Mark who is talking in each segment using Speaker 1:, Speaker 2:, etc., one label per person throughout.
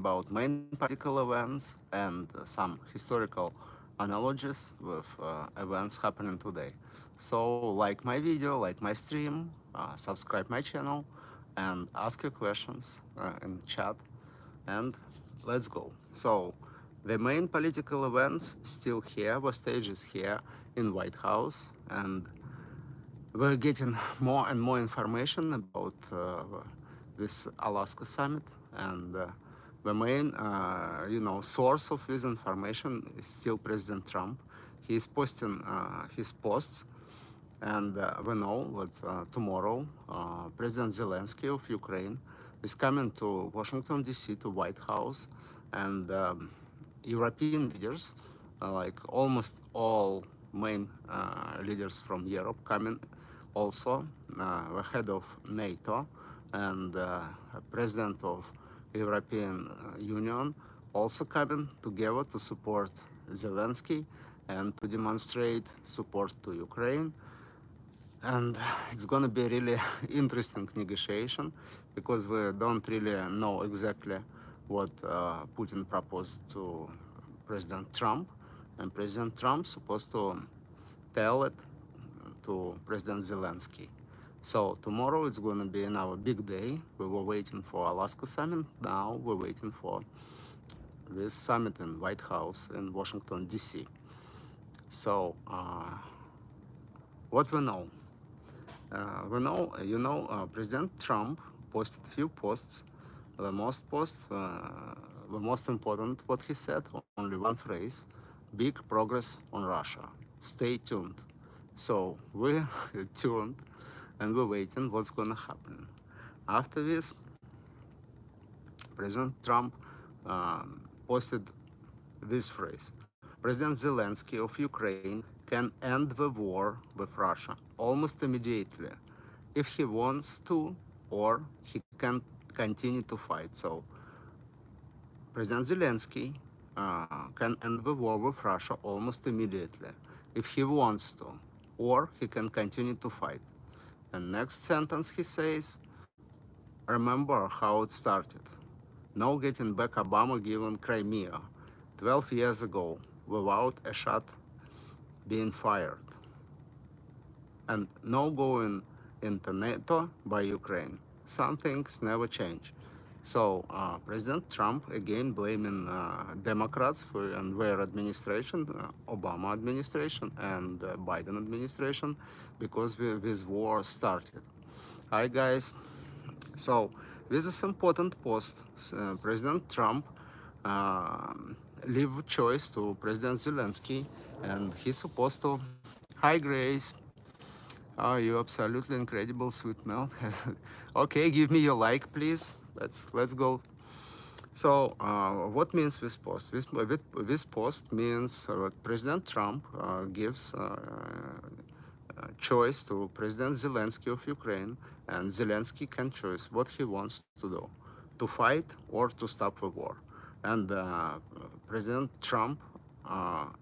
Speaker 1: about main political events and some historical analogies with events happening today. So like my video, like my stream, subscribe my channel and ask your questions in chat, and let's go. So the main political events still here, the stage is here in White House, and we're getting more and more information about this Alaska summit, and the main, source of this information is still President Trump. He is posting his posts, and we know that tomorrow President Zelensky of Ukraine is coming to Washington D.C. to White House, and European leaders, like almost all main leaders from Europe, coming also, the head of NATO and president of European Union also coming together to support Zelensky and to demonstrate support to Ukraine. And it's going to be really interesting negotiation, because we don't really know exactly what Putin proposed to President Trump, and President Trump supposed to tell it to President Zelensky. So tomorrow it's going to be another big day. We were waiting for Alaska summit. Now we're waiting for this summit in White House in Washington D.C. So what we know? President Trump posted few posts. The most important, what he said, only one phrase: big progress on Russia. Stay tuned. So we're tuned, and we're waiting what's gonna happen. After this, President Trump posted this phrase: President Zelensky of Ukraine can end the war with Russia almost immediately if he wants to, or he can continue to fight. So President Zelensky can end the war with Russia almost immediately if he wants to, or he can continue to fight. And next sentence he says, remember how it started. No getting back Obama given Crimea 12 years ago without a shot being fired. And no going into NATO by Ukraine. Some things never change. So President Trump again blaming Democrats and their administration, Obama administration and Biden administration, because this war started. Hi guys. So this is important post. President Trump uh, leave choice to President Zelensky, and he's supposed to. Hi Grace. Oh, you absolutely incredible, sweet milk. Okay, give me your like, please. Let's go. So, what means this post? This post means President Trump gives choice to President Zelensky of Ukraine, and Zelensky can choose what he wants to do, to fight or to stop the war. And President Trump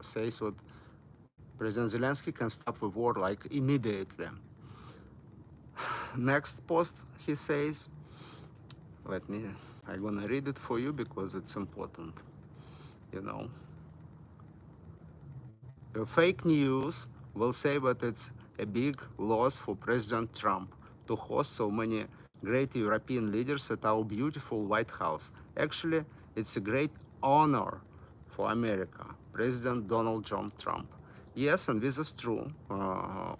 Speaker 1: says what President Zelensky can stop the war like immediately. Next post he says, I'm gonna read it for you because it's important, you know. The fake news will say that it's a big loss for President Trump to host so many great European leaders at our beautiful White House. Actually, it's a great honor for America, President Donald John Trump. Yes, and this is true.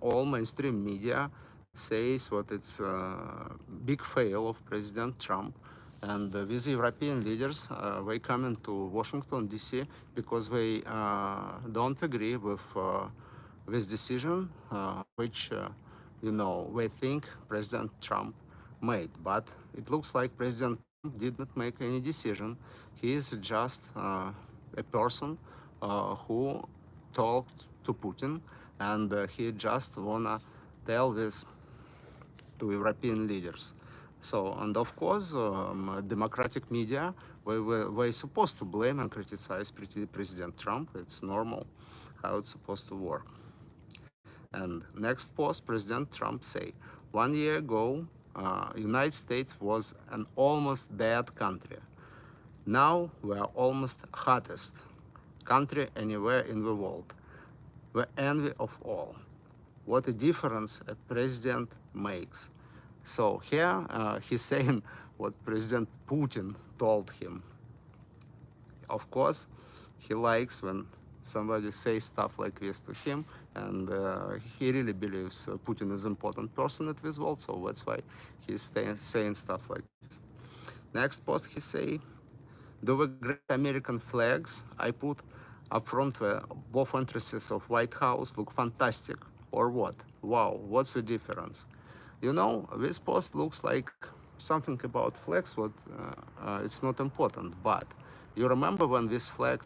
Speaker 1: All mainstream media says what it's a big fail of President Trump. And these European leaders, they come into Washington, D.C. because they don't agree with this decision, which, they think President Trump made. But it looks like President Trump did not make any decision. He is just a person who talked to Putin, and he just wanna tell this to European leaders. So, and of course, democratic media, we're supposed to blame and criticize President Trump. It's normal how it's supposed to work. And next post, President Trump say, 1 year ago, United States was an almost dead country. Now we are almost hottest country anywhere in the world. The envy of all. What a difference a president makes. So here he's saying what President Putin told him. Of course, he likes when somebody says stuff like this to him, and he really believes Putin is an important person in this world, so that's why he's saying stuff like this. Next post he say, do the great American flags I put up front the both entrances of White House look fantastic, or what? Wow, what's the difference? You know, this post looks like something about flags, what it's not important, but you remember when this flag,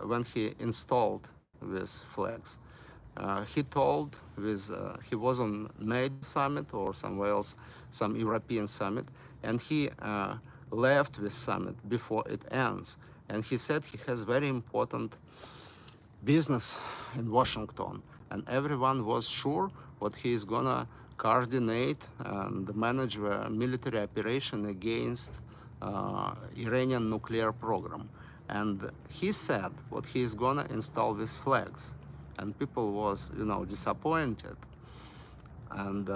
Speaker 1: when he installed these flags, he told with, he was on NATO summit or somewhere else, some European summit, and he left this summit before it ends. And he said he has very important business in Washington, and everyone was sure what he is gonna coordinate and manage the military operation against Iranian nuclear program. And he said what he is gonna install these flags, and people was, you know, disappointed. And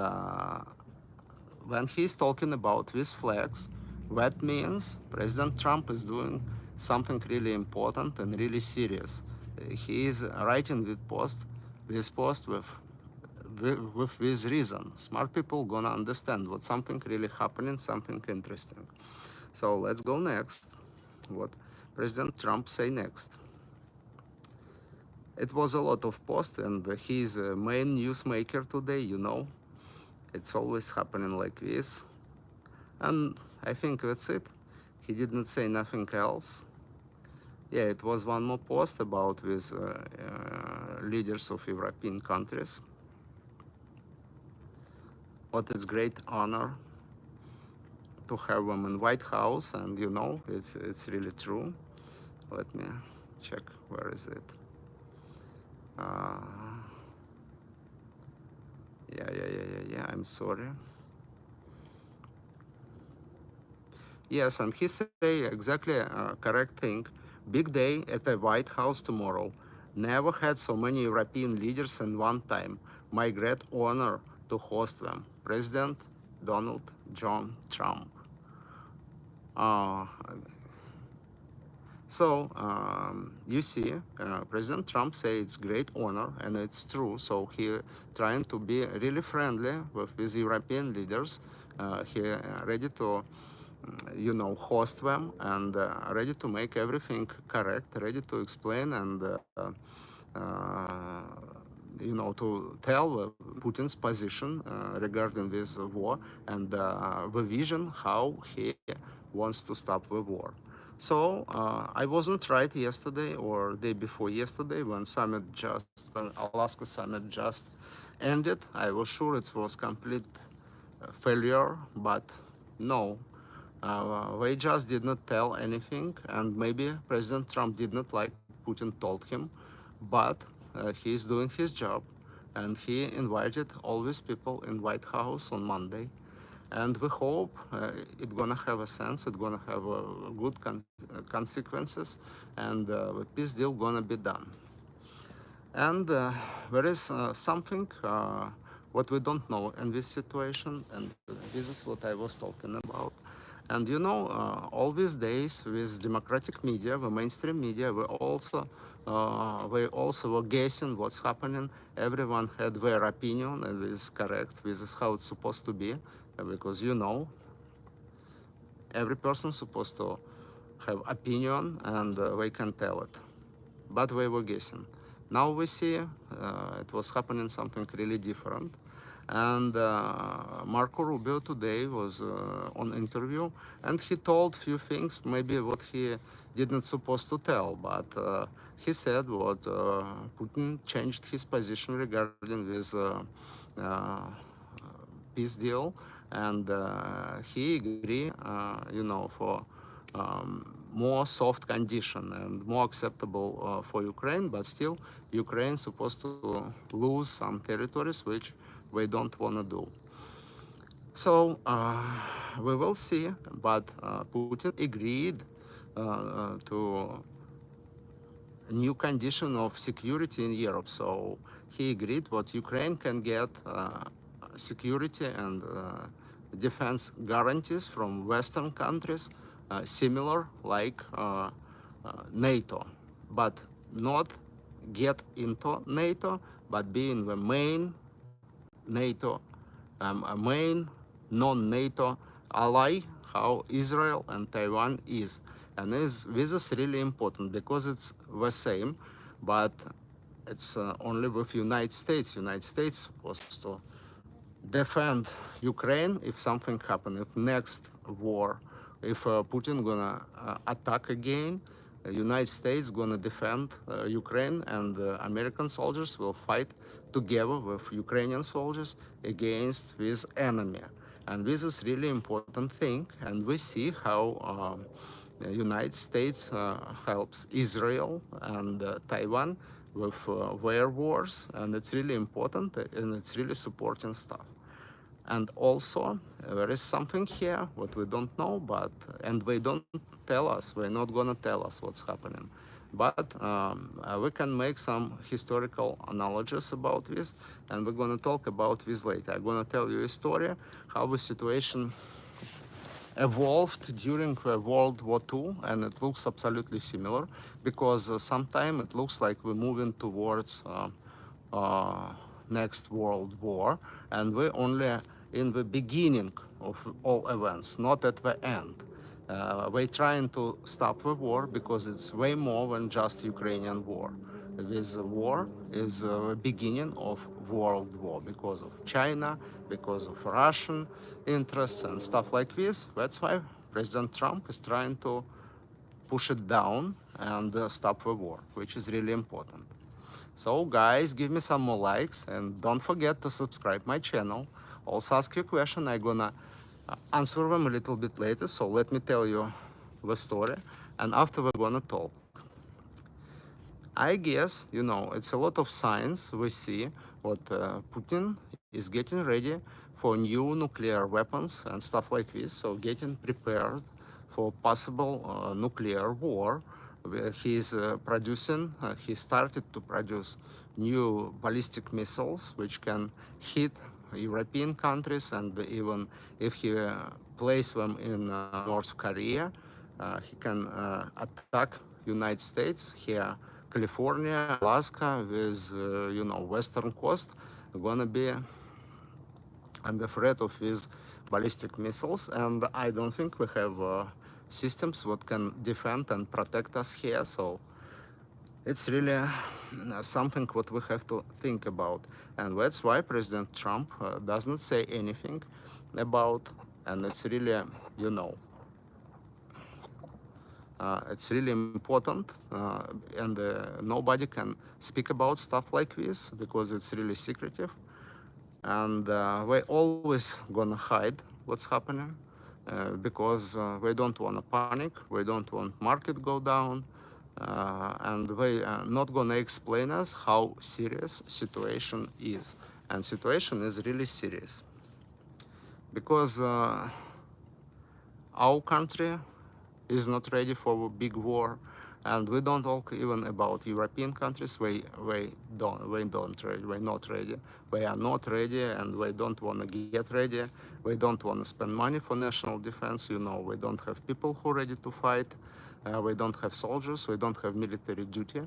Speaker 1: when he's talking about these flags, that means President Trump is doing something really important and really serious. He is writing this post with this reason. Smart people gonna understand what something really happening, something interesting. So let's go next. What President Trump say next? It was a lot of posts, and he's a main newsmaker today, you know. It's always happening like this. And I think that's it. He didn't say nothing else. Yeah, it was one more post about with leaders of European countries. What is great honor to have them in White House, and you know, it's really true. Let me check, where is it? Yeah, I'm sorry. Yes, and he say exactly correct thing. Big day at the White House tomorrow. Never had so many European leaders in one time. My great honor to host them. President Donald John Trump. Uh, so you see, President Trump say it's great honor, and it's true. So he trying to be really friendly with these European leaders. He ready to, you know, host them, and ready to make everything correct, ready to explain and you know, to tell Putin's position regarding this war, and the vision how he wants to stop the war. So I wasn't right yesterday or day before yesterday when Alaska summit just ended. I was sure it was complete failure, but no. They just did not tell anything, and maybe President Trump did not like Putin told him, but he is doing his job, and he invited all these people in White House on Monday, and we hope it's gonna have a sense, it's gonna have good consequences, and the peace deal gonna be done. And there is something what we don't know in this situation, and this is what I was talking about. And you know, all these days with democratic media, the mainstream media, we also were guessing what's happening. Everyone had their opinion, and this is correct. This is how it's supposed to be, because you know, every person supposed to have opinion, and they can tell it. But we were guessing. Now we see it was happening something really different. And Marco Rubio today was on interview, and he told few things, maybe what he didn't supposed to tell, but he said what Putin changed his position regarding this peace deal, and he agree, you know, for more soft condition and more acceptable for Ukraine, but still Ukraine supposed to lose some territories which we don't want to do. So we will see, but Putin agreed to new condition of security in Europe. So he agreed what Ukraine can get security and defense guarantees from Western countries, similar like NATO, but not get into NATO, but being the main NATO, a main non-NATO ally, how Israel and Taiwan is. And this is really important because it's the same, but it's only with United States. United States supposed to defend Ukraine if something happen, if next war, if Putin gonna attack again, United States gonna defend Ukraine, and American soldiers will fight together with Ukrainian soldiers against this enemy. And this is really important thing, and we see how the United States helps Israel and Taiwan with their wars, and it's really important, and it's really supporting stuff. And also, there is something here what we don't know, but and they don't tell us. They're not gonna tell us what's happening. But we can make some historical analogies about this, and we're gonna talk about this later. I'm gonna tell you a story how the situation evolved during World War II, and it looks absolutely similar because sometimes it looks like we're moving towards next World War, and we're only in the beginning of all events, not at the end. We're trying to stop the war because it's way more than just Ukrainian war. This war is the beginning of World War because of China, because of Russian interests and stuff like this. That's why President Trump is trying to push it down and stop the war, which is really important. So guys, give me some more likes and don't forget to subscribe my channel. Also ask your question, I'm gonna answer them a little bit later. So let me tell you the story, and after we're gonna talk. I guess, you know, it's a lot of signs we see what Putin is getting ready for new nuclear weapons and stuff like this. So getting prepared for possible nuclear war. He's producing, he started to produce new ballistic missiles which can hit European countries, and even if he place them in North Korea, he can attack United States here, California, Alaska, with you know, western coast, gonna be under threat of these ballistic missiles, and I don't think we have systems that can defend and protect us here. So it's really something what we have to think about, and that's why President Trump does not say anything about, and it's really, you know, it's really important, and nobody can speak about stuff like this because it's really secretive, and we're always gonna hide what's happening because we don't want to panic, we don't want market go down, and we are not gonna explain us how serious situation is, and situation is really serious because our country is not ready for a big war, and we don't talk even about European countries. We don't ready. We're not ready. We are not ready, and we don't want to get ready. We don't want to spend money for national defense. You know, we don't have people who are ready to fight. We don't have soldiers. We don't have military duty.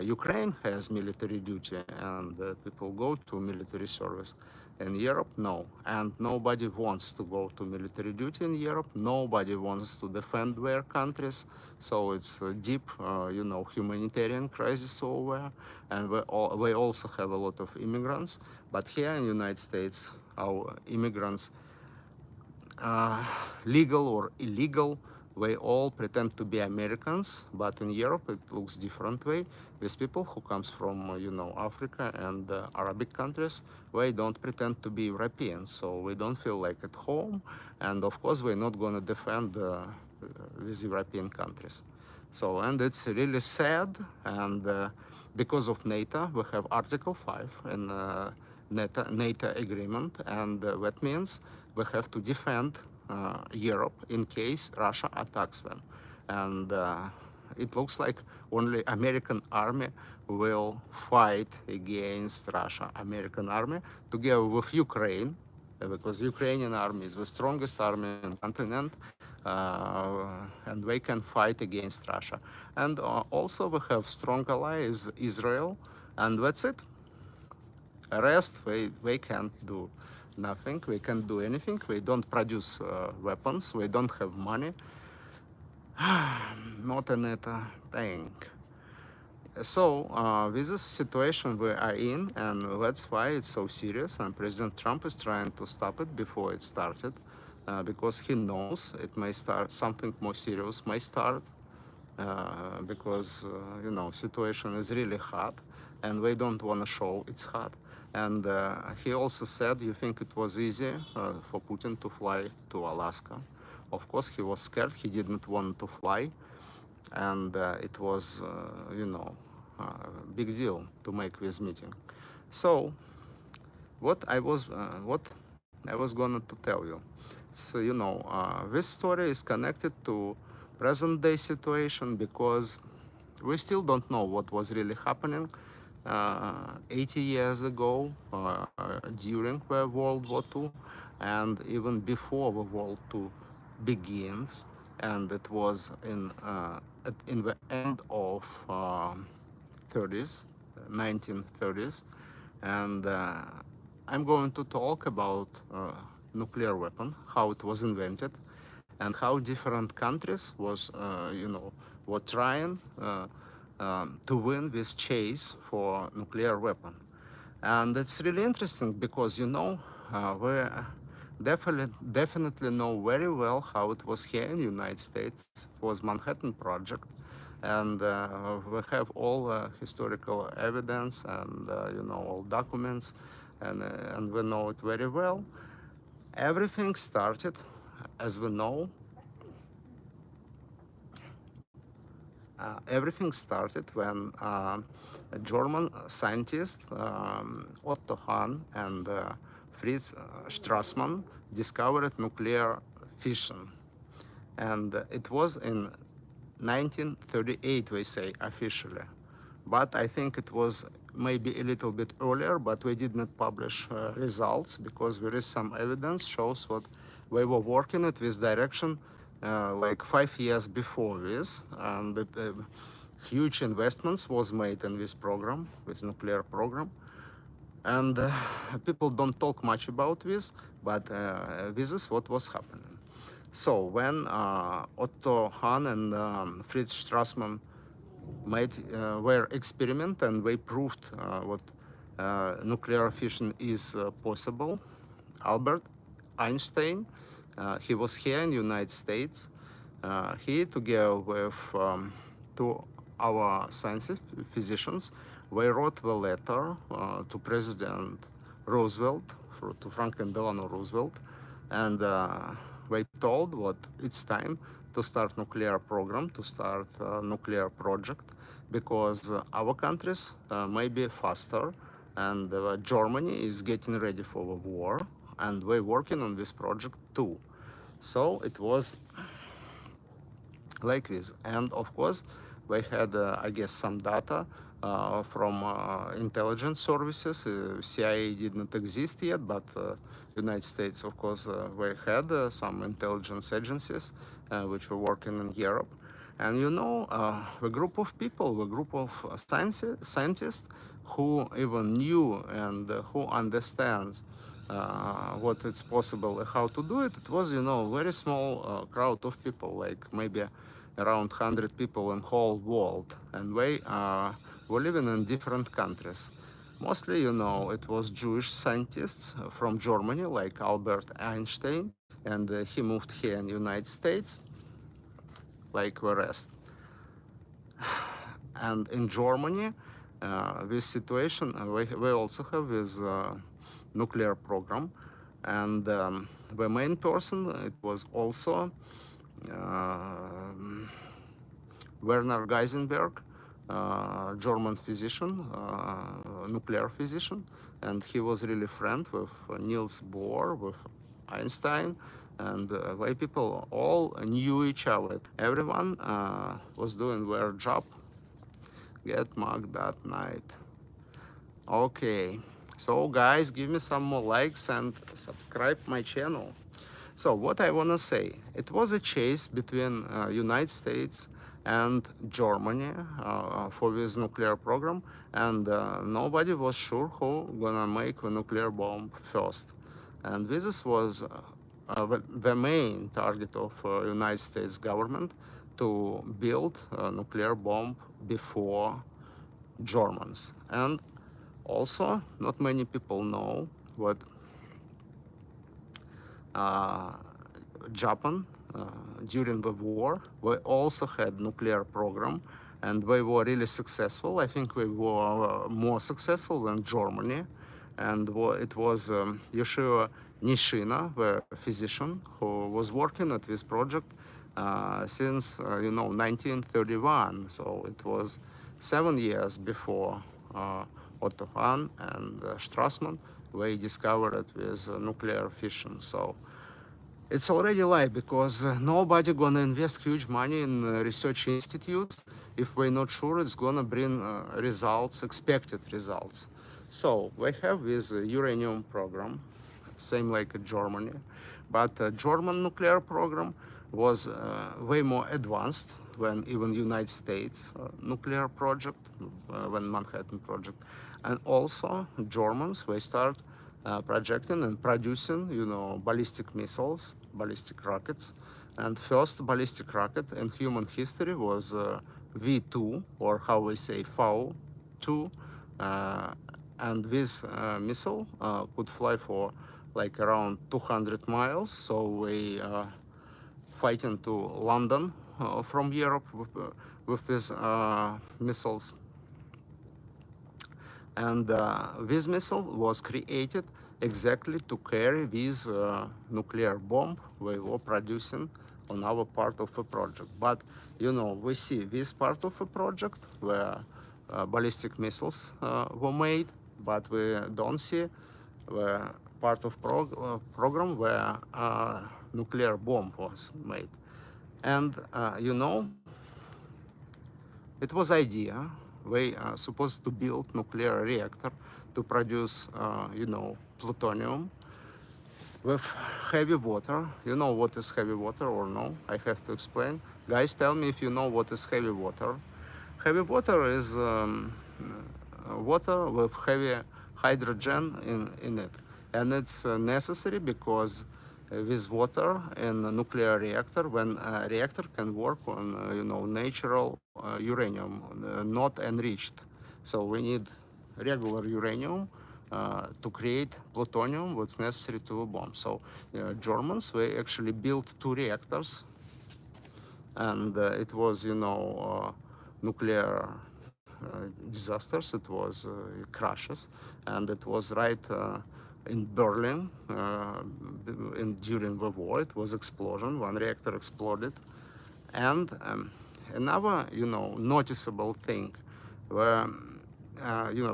Speaker 1: Ukraine has military duty, and people go to military service. In Europe, no. And nobody wants to go to military duty in Europe. Nobody wants to defend their countries. So it's a deep, you know, humanitarian crisis over there. And we also have a lot of immigrants. But here in the United States, our immigrants, legal or illegal, they all pretend to be Americans, but in Europe it looks different way. With people who comes from, you know, Africa and Arabic countries, they don't pretend to be Europeans, so we don't feel like at home. And of course, we're not going to defend these European countries. So, and it's really sad, and because of NATO, we have Article 5 in NATO agreement, and that means we have to defend Europe in case Russia attacks them. and it looks like only American army will fight against Russia. American army together with Ukraine, because Ukrainian army is the strongest army in the continent, and they can fight against Russia. And also we have strong allies Israel, and that's it. Rest, they can't do nothing. They can't do anything. They don't produce weapons. They don't have money. Not a net thing. So with this situation we are in, and that's why it's so serious. And President Trump is trying to stop it before it started, because he knows it may start. Something more serious may start, because situation is really hot, and we don't want to show it's hot. And he also said, "You think it was easy for Putin to fly to Alaska?" Of course, he was scared. He didn't want to fly, and it was, big deal to make this meeting. So, what I was going to tell you. So, this story is connected to present day situation because we still don't know what was really happening 80 years ago, during the World War II, and even before the World War II begins, and it was in the end of 30s, 1930s, and I'm going to talk about nuclear weapon, how it was invented, and how different countries were trying to win this chase for nuclear weapon. And it's really interesting because we definitely know very well how it was here in the United States. It was Manhattan Project, and we have all historical evidence and all documents, and we know it very well. Everything started, as we know, everything started when a German scientist, Otto Hahn and Fritz Strassmann, discovered nuclear fission. And it was in 1938, we say officially. But I think it was maybe a little bit earlier, but we did not publish results because there is some evidence shows what we were working at this direction like 5 years before this, and huge investments was made in this program, this nuclear program. And people don't talk much about this, but this is what was happening. So when Otto Hahn and Fritz Strassmann made their experiment and they proved what nuclear fission is possible, Albert Einstein, he was here in the United States. He, together with two our scientific physicians, they wrote the letter to President Roosevelt, to Franklin Delano Roosevelt, and they told what it's time to start nuclear program, to start nuclear project, because our countries may be faster, and Germany is getting ready for the war, and we're working on this project too. So it was like this. And of course, we had, I guess, some data from intelligence services. CIA did not exist yet, but United States, of course, we had some intelligence agencies which were working in Europe. And the group of people, the group of scientists who even knew and who understands what it's possible, how to do it, it was, very small crowd of people, like maybe around 100 people in whole world, and they were living in different countries. Mostly, it was Jewish scientists from Germany, like Albert Einstein, and he moved here in the United States, like the rest. And in Germany, this situation, we also have this nuclear program, and the main person, it was also Werner Heisenberg, German physician, nuclear physician, and he was really friend with Niels Bohr, with Einstein, and where people all knew each other. Everyone was doing their job. Get mugged that night. Okay, so guys, give me some more likes and subscribe my channel. So what I want to say, it was a chase between United States and Germany for this nuclear program, and nobody was sure who gonna make the nuclear bomb first. And this was the main target of United States government, to build a nuclear bomb before Germans. And also, not many people know what uh, Japan during the war. We also had nuclear program, and they were really successful. I think we were more successful than Germany. And it was Yoshio Nishina, the physician, who was working at this project since 1931. So it was 7 years before Otto Hahn and Strassman. They discovered it with nuclear fission. So it's already live, because nobody gonna invest huge money in research institutes if we're not sure it's gonna bring results, expected results. So we have this uranium program, same like Germany, but German nuclear program was way more advanced than even United States nuclear project, when Manhattan project. And also Germans, they start projecting and producing, ballistic missiles, ballistic rockets. And first ballistic rocket in human history was V2, or how we say V2. Uh, and this missile could fly for like around 200 miles. So we fighting to London from Europe with these missiles. And this missile was created exactly to carry this nuclear bomb we were producing on our part of the project. But we see this part of the project where ballistic missiles were made, but we don't see the part of program where nuclear bomb was made. And it was idea. We are supposed to build nuclear reactor to produce, plutonium with heavy water. You know what is heavy water or no? I have to explain. Guys, tell me if you know what is heavy water. Heavy water is water with heavy hydrogen in it. And it's necessary because with water in a nuclear reactor, when a reactor can work on, natural uranium, not enriched. So we need regular uranium to create plutonium, what's necessary to a bomb. So Germans, they actually built two reactors, and it was, nuclear disasters. It was crashes, and it was right in Berlin during the war. It was explosion. One reactor exploded, and another, noticeable thing, where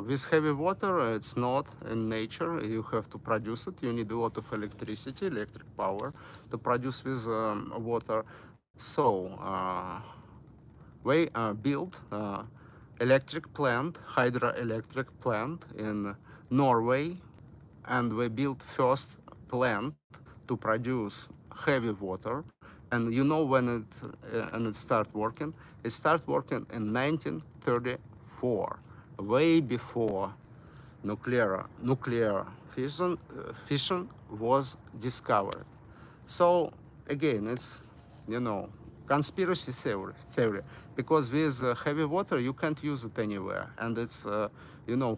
Speaker 1: this heavy water, it's not in nature. You have to produce it. You need a lot of electricity, electric power, to produce this water. So we built electric plant, hydroelectric plant in Norway, and we built first plant to produce heavy water. And when it start working? It start working in 1934, way before nuclear fission was discovered. So again, it's conspiracy theory, because with heavy water you can't use it anywhere, and it's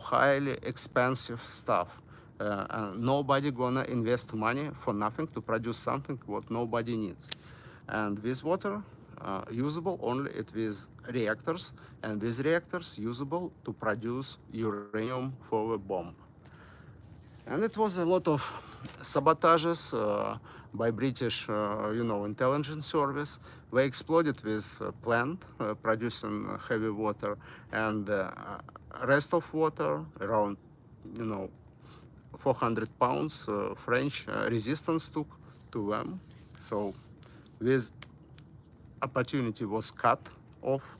Speaker 1: highly expensive stuff. And nobody gonna invest money for nothing to produce something what nobody needs. And this water usable only with reactors, and these reactors usable to produce uranium for the bomb. And it was a lot of sabotages by British, intelligence service. They exploded this plant producing heavy water, and rest of water, around, 400 pounds, French resistance took to them. So this opportunity was cut off.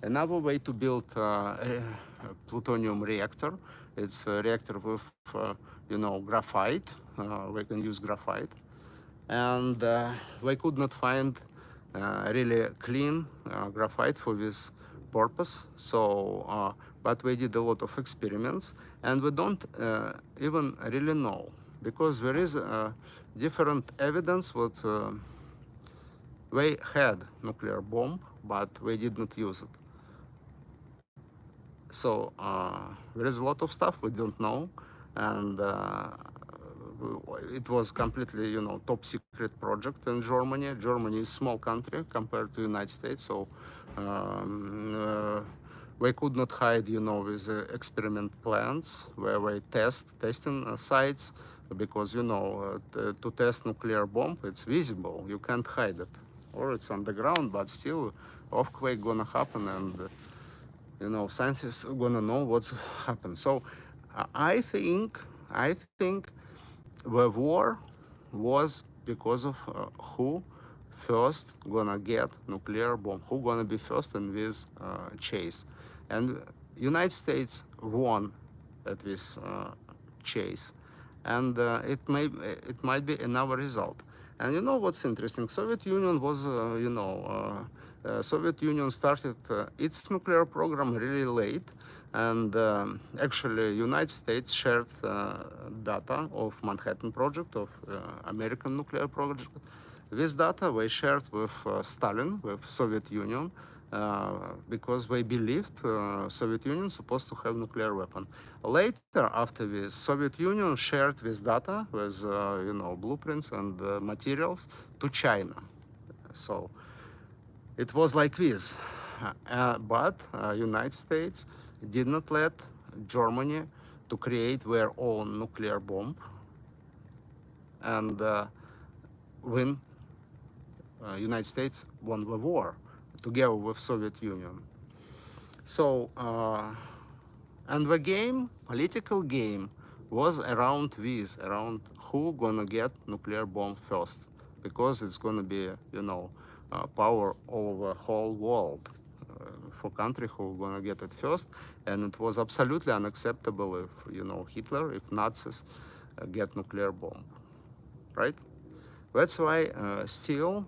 Speaker 1: Another way to build a plutonium reactor, it's a reactor with, graphite. We can use graphite. And we could not find really clean graphite for this purpose. So, but we did a lot of experiments, and we don't even really know, because there is different evidence what we had nuclear bomb, but we did not use it. So there is a lot of stuff we don't know, and it was completely, top secret project in Germany. Germany is a small country compared to the United States, so we could not hide, with experiment plans where we testing sites, because to test nuclear bomb, it's visible. You can't hide it, or it's underground, but still, earthquake gonna happen, and scientists are gonna know what's happened. So I think the war was because of who first gonna get nuclear bomb, who gonna be first in this chase, and United States won at this chase, and it might be another result. And you know what's interesting? Soviet Union was, Soviet Union started its nuclear program really late, and actually United States shared data of Manhattan Project, of American nuclear project. This data we shared with Stalin, with Soviet Union, because we believed Soviet Union supposed to have nuclear weapon. Later, after this, Soviet Union shared this data with blueprints and materials to China. So it was like this, but United States did not let Germany to create their own nuclear bomb and win. United States won the war together with Soviet Union. So, and the game, political game, was around this, around who gonna get nuclear bomb first, because it's gonna be, power over the whole world for country who gonna get it first, and it was absolutely unacceptable if, Hitler, if Nazis get nuclear bomb, right? That's why still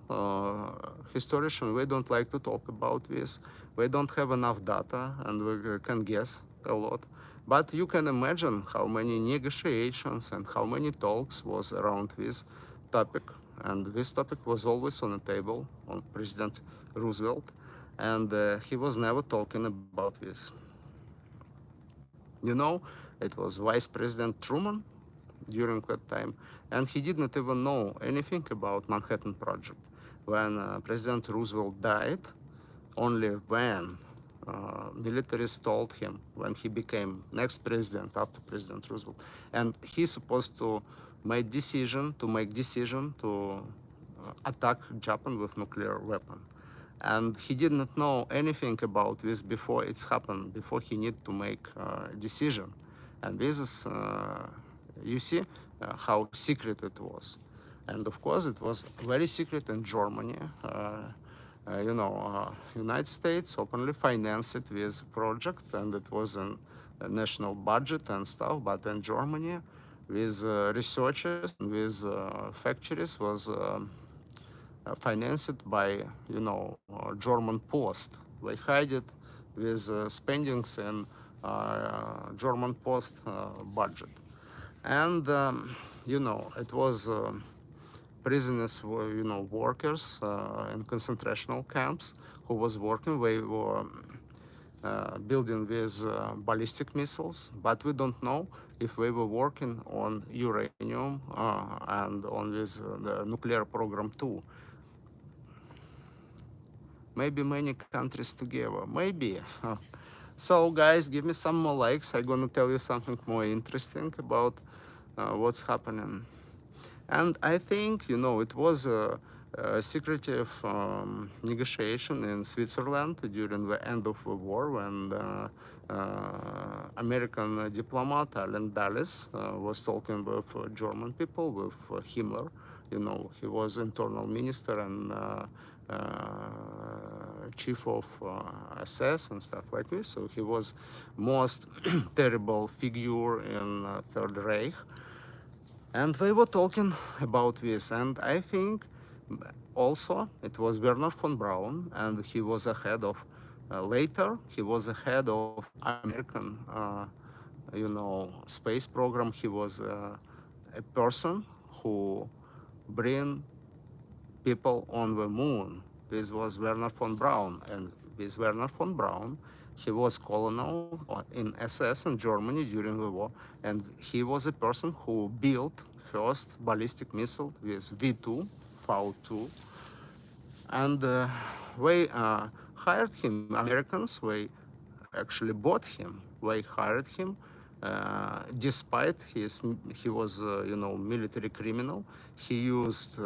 Speaker 1: historians, we don't like to talk about this. We don't have enough data, and we can guess a lot. But you can imagine how many negotiations and how many talks was around this topic. And this topic was always on the table on President Roosevelt, and he was never talking about this. It was Vice President Truman during that time, and he did not even know anything about Manhattan Project. When President Roosevelt died, only when militaries told him, when he became next president after President Roosevelt, and he's supposed to make decision to attack Japan with nuclear weapon. And he did not know anything about this before it's happened, before he need to make a decision. And this is, you see how secret it was. And of course, it was very secret in Germany. United States openly financed this project, and it was in a national budget and stuff. But in Germany, with researchers and with factories, was financed by, German Post. They hide it with spendings in German Post budget. And, it was prisoners were, workers in concentration camps who was working. They were building these ballistic missiles, but we don't know if they were working on uranium and on this the nuclear program too. Maybe many countries together, maybe. So guys, give me some more likes. I'm gonna tell you something more interesting about what's happening. And I think, it was a secretive negotiation in Switzerland during the end of the war, when American diplomat Allen Dulles was talking with German people, with Himmler, He was internal minister and chief of SS and stuff like this. So he was most terrible figure in Third Reich. And we were talking about this, and I think also it was Werner von Braun, and he was ahead of. Later, he was ahead of American, space program. He was a person who bring people on the moon. This was Werner von Braun, and with Werner von Braun, he was colonel in SS in Germany during the war, and he was a person who built first ballistic missile with V2, V2, and we hired him. Americans, we actually bought him. We hired him, despite he was military criminal. He used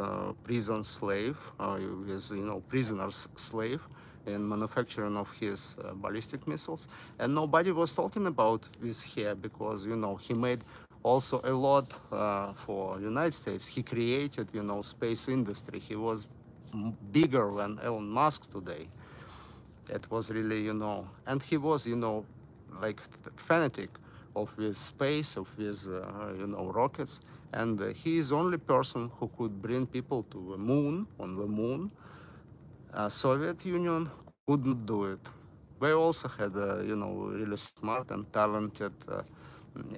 Speaker 1: prison slave, with prisoners slave in manufacturing of his ballistic missiles, and nobody was talking about this here because he made also a lot for United States. He created space industry. He was bigger than Elon Musk today. It was really, and he was, like fanatic of this space, of these, rockets. And he is the only person who could bring people to the moon, on the moon. Soviet Union could not do it. They also had, really smart and talented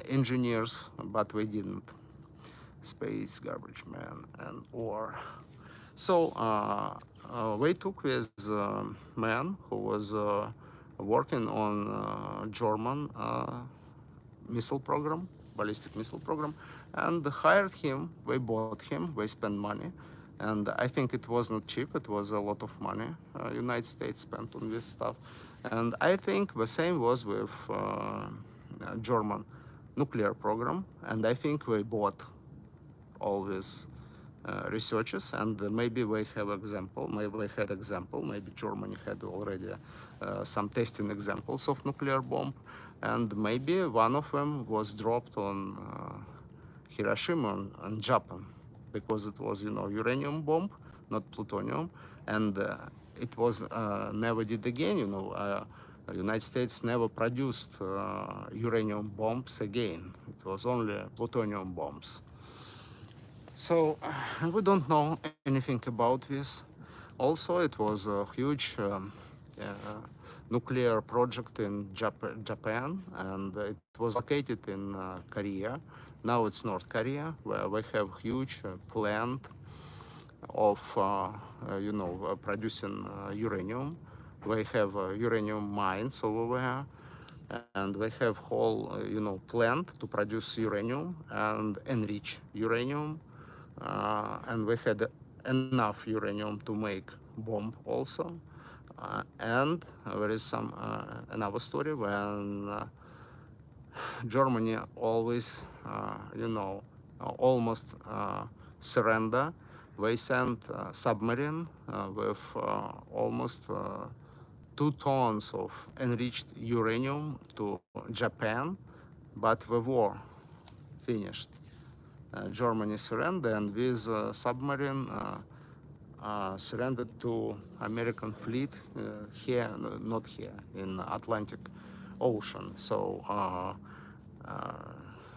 Speaker 1: engineers, but they didn't. Space, garbage man, and war. So we took this man who was working on German missile program, ballistic missile program, and hired him. We bought him. We spent money, and I think it was not cheap. It was a lot of money. United States spent on this stuff, and I think the same was with German nuclear program. And I think we bought all these researches, and maybe we have example, maybe we had example, maybe Germany had already some testing examples of nuclear bomb, and maybe one of them was dropped on Hiroshima and Japan, because it was uranium bomb, not plutonium, and it was never did again. United States never produced uranium bombs again. It was only plutonium bombs. So we don't know anything about this. Also, it was a huge nuclear project in Japan, and it was located in Korea. Now it's North Korea, where we have huge plant of producing uranium. We have uranium mines over there, and we have whole plant to produce uranium and enrich uranium, and we had enough uranium to make bomb also. And there is some another story when Germany always, almost surrender. They sent submarine with almost 2 tons of enriched uranium to Japan, but the war finished. Germany surrendered, and this submarine surrendered to American fleet here, not here, in Atlantic Ocean. So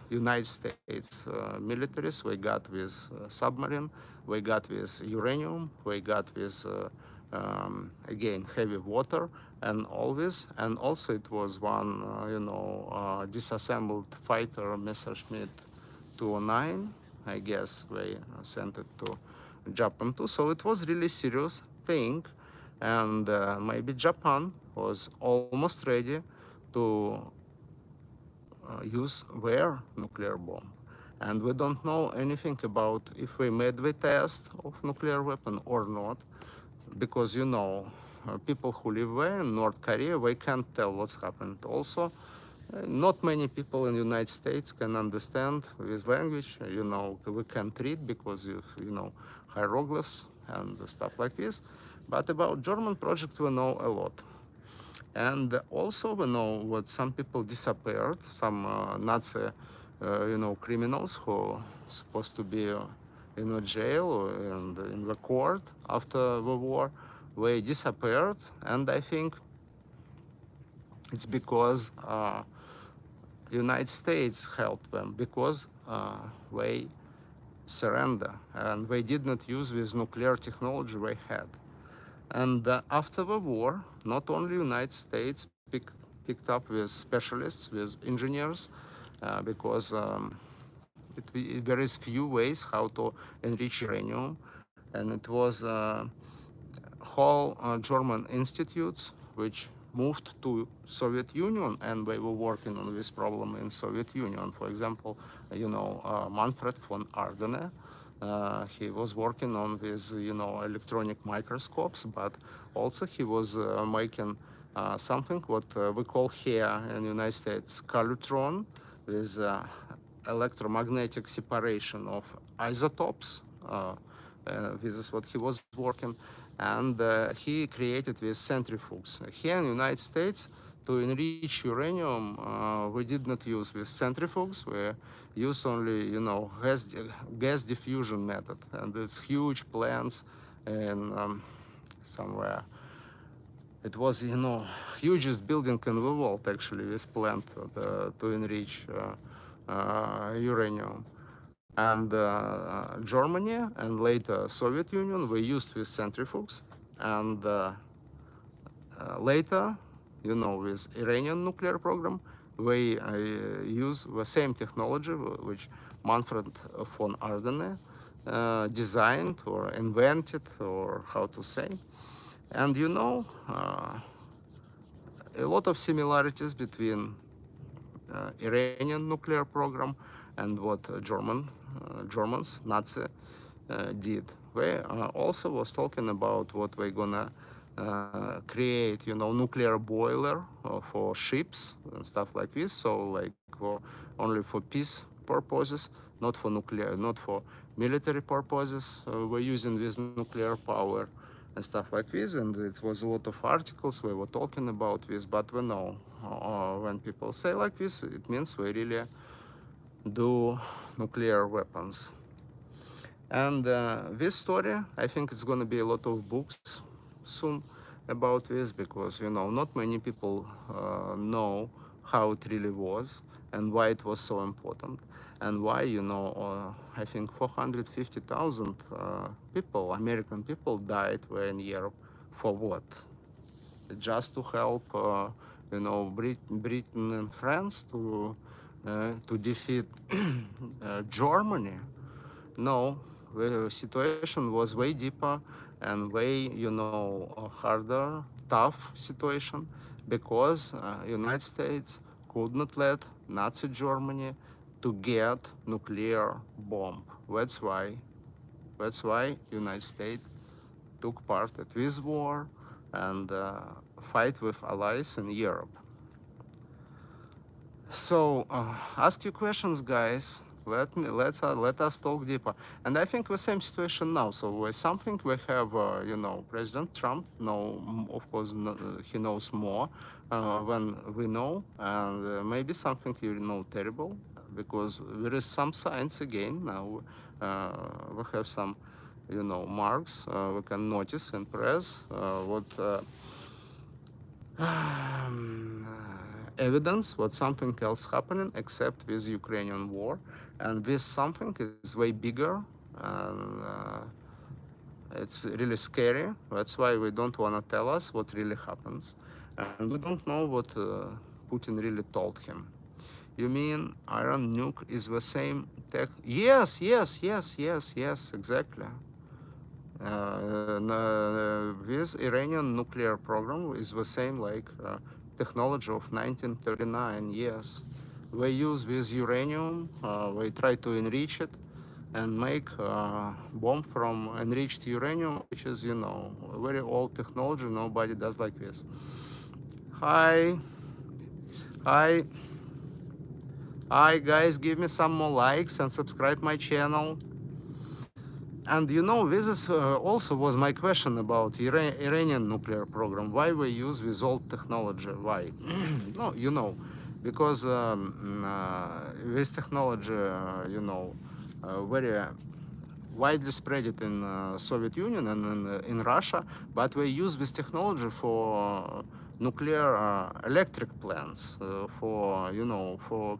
Speaker 1: United States militaries, we got this submarine, we got this uranium, we got this again heavy water and all this, and also it was one disassembled fighter Messerschmitt 209. I guess they sent it to Japan too. So it was really serious thing, and maybe Japan was almost ready to use their nuclear bomb. And we don't know anything about if we made the test of nuclear weapon or not, because people who live there in North Korea, they can't tell what's happened. Also, not many people in the United States can understand this language. We can't read because hieroglyphs and stuff like this. But about German project, we know a lot. And also we know what some people disappeared, some Nazi, criminals who supposed to be in a jail and in the court after the war. They disappeared, and I think it's because United States helped them because they surrender and they did not use this nuclear technology they had. And after the war, not only United States picked up with specialists, with engineers, because there is few ways how to enrich uranium, and it was whole German institutes which moved to Soviet Union, and they were working on this problem in Soviet Union. For example, Manfred von Ardenne. He was working on these, electronic microscopes, but also he was making something what we call here in the United States calutron, with electromagnetic separation of isotopes. This is what he was working, and he created these centrifuges. Here in the United States, to enrich uranium, we did not use these centrifuges. We use only, gas diffusion method, and it's huge plants in somewhere. It was, hugest building in the world, actually, this plant to enrich uranium. And Germany and later Soviet Union were used with centrifuges, and later, with Iranian nuclear program, we use the same technology which Manfred von Ardenne designed or invented, or how to say. And a lot of similarities between Iranian nuclear program and what Germans, Nazi, did. They also was talking about what we're gonna create, nuclear boiler for ships and stuff like this. So like only for peace purposes, not for nuclear, not for military purposes. We're using this nuclear power and stuff like this. And it was a lot of articles we were talking about this. But we know when people say like this, it means we really do nuclear weapons. And this story, I think it's going to be a lot of books soon about this, because not many people know how it really was and why it was so important, and why I think 450,000 people, American people, died in Europe. For what? Just to help Britain and France to defeat Germany? No, the situation was way deeper and way, harder, tough situation, because United States could not let Nazi Germany to get nuclear bomb. That's why United States took part at this war and fight with allies in Europe. So ask your questions, guys. Let us talk deeper. And I think the same situation now. So with something we have, President Trump. Of course, he knows more than we know, and maybe something terrible, because there is some science again now. We have some, marks we can notice and press what. Evidence what something else happening except with Ukrainian war, and this something is way bigger, and it's really scary. That's why we don't want to tell us what really happens, and we don't know what Putin really told him. You mean Iran nuke is the same tech? Yes, exactly. This Iranian nuclear program is the same like technology of 1939. Yes, we use this uranium, we try to enrich it and make bomb from enriched uranium, which is very old technology. Nobody does like this. Hi guys, give me some more likes and subscribe my channel. And this is also was my question about Iranian nuclear program. Why we use this old technology? Why? No, because this technology, very widely spread it in Soviet Union and in Russia, but we use this technology for nuclear electric plants, for for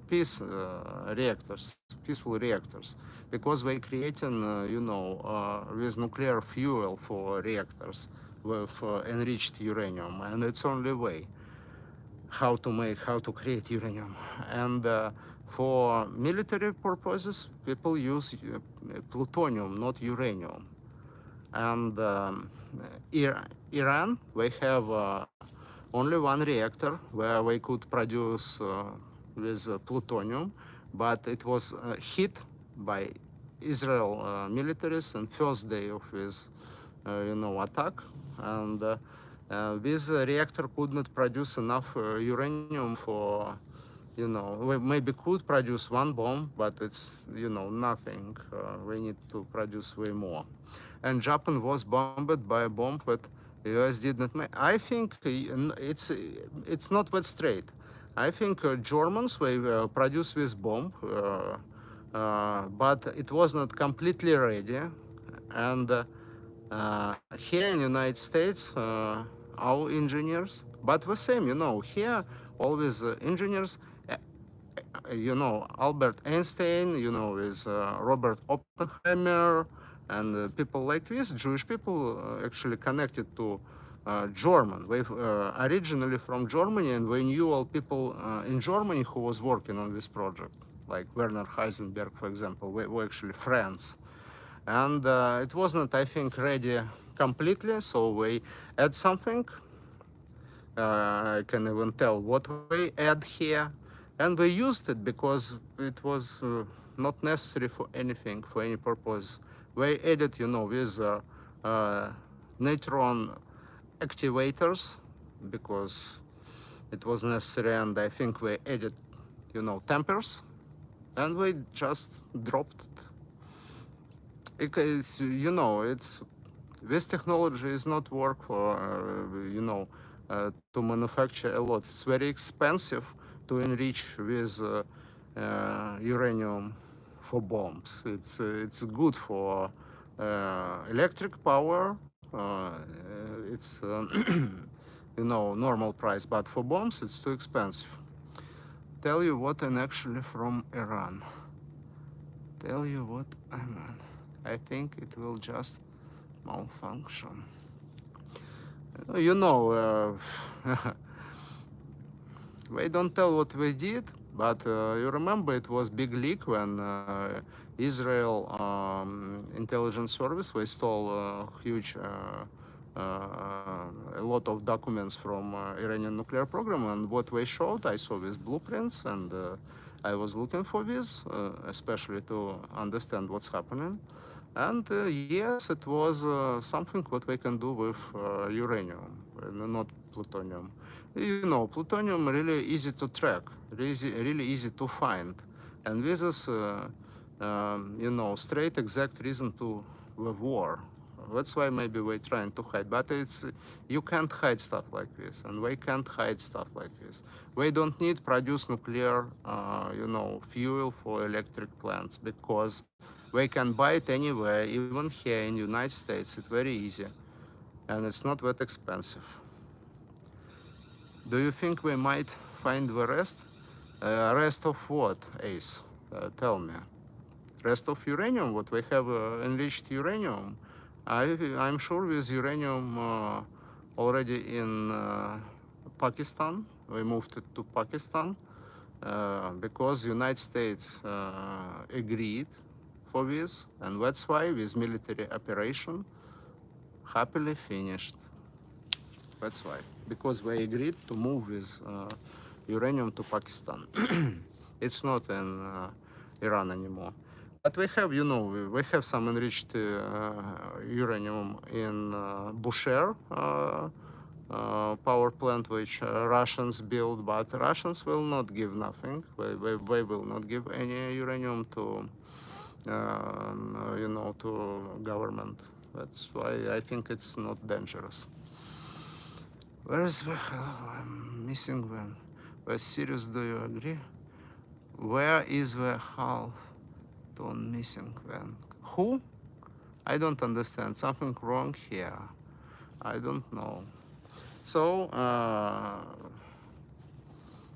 Speaker 1: reactors, peaceful reactors, because we creating with nuclear fuel for reactors with enriched uranium, and it's only way how to create uranium. And for military purposes, people use plutonium, not uranium. And Iran, we have only one reactor where we could produce with plutonium, but it was hit by Israel militaries on first day of this, attack, and this reactor could not produce enough uranium for, we maybe could produce one bomb, but it's, nothing. We need to produce way more. And Japan was bombed by a bomb that US did not make. I think it's not that straight. I think Germans they produced this bomb, but it was not completely ready. And here in United States, our engineers, but the same, here always engineers, Albert Einstein, with Robert Oppenheimer, and people like this, Jewish people actually connected to German. They originally from Germany, and we knew all people in Germany who was working on this project, like Werner Heisenberg, for example. We were actually friends. And it was not, I think, ready completely, so we add something. I can even tell what we add here. And we used it because it was not necessary for anything, for any purpose. We added, with neutron activators because it was necessary, and I think we added, tempers, and we just dropped it. Because it's this technology is not work for to manufacture a lot. It's very expensive to enrich with uranium for bombs. It's good for electric power. It's normal price, but for bombs it's too expensive. Tell you what, I'm actually from Iran. Tell you what I'm on. I think it will just malfunction. We don't tell what we did, but you remember it was big leak when Israel intelligence service, we stole a lot of documents from Iranian nuclear program, and what we showed, I saw these blueprints, and I was looking for this, especially to understand what's happening. And yes, it was something what we can do with uranium, not plutonium. Plutonium really easy to track, really easy to find, and this is, straight exact reason to the war. That's why maybe we're trying to hide, but you can't hide stuff like this, and we can't hide stuff like this. We don't need produce nuclear, fuel for electric plants because we can buy it anywhere, even here in the United States. It's very easy, and it's not that expensive. Do you think we might find the rest? Rest of what, Ace? Tell me. Rest of uranium, what we have enriched uranium. I'm sure with uranium already in Pakistan. We moved it to Pakistan because United States agreed for this, and that's why this military operation happily finished. That's why, because we agreed to move with uranium to Pakistan. It's not in Iran anymore. But we have, we have some enriched uranium in Bushehr power plant, which Russians build, but Russians will not give nothing. They will not give any uranium to, to government. That's why I think it's not dangerous. Where is the hell? I'm missing them. Where serious, do you agree? Where is the half ton missing then? Who? I don't understand. Something wrong here. I don't know. So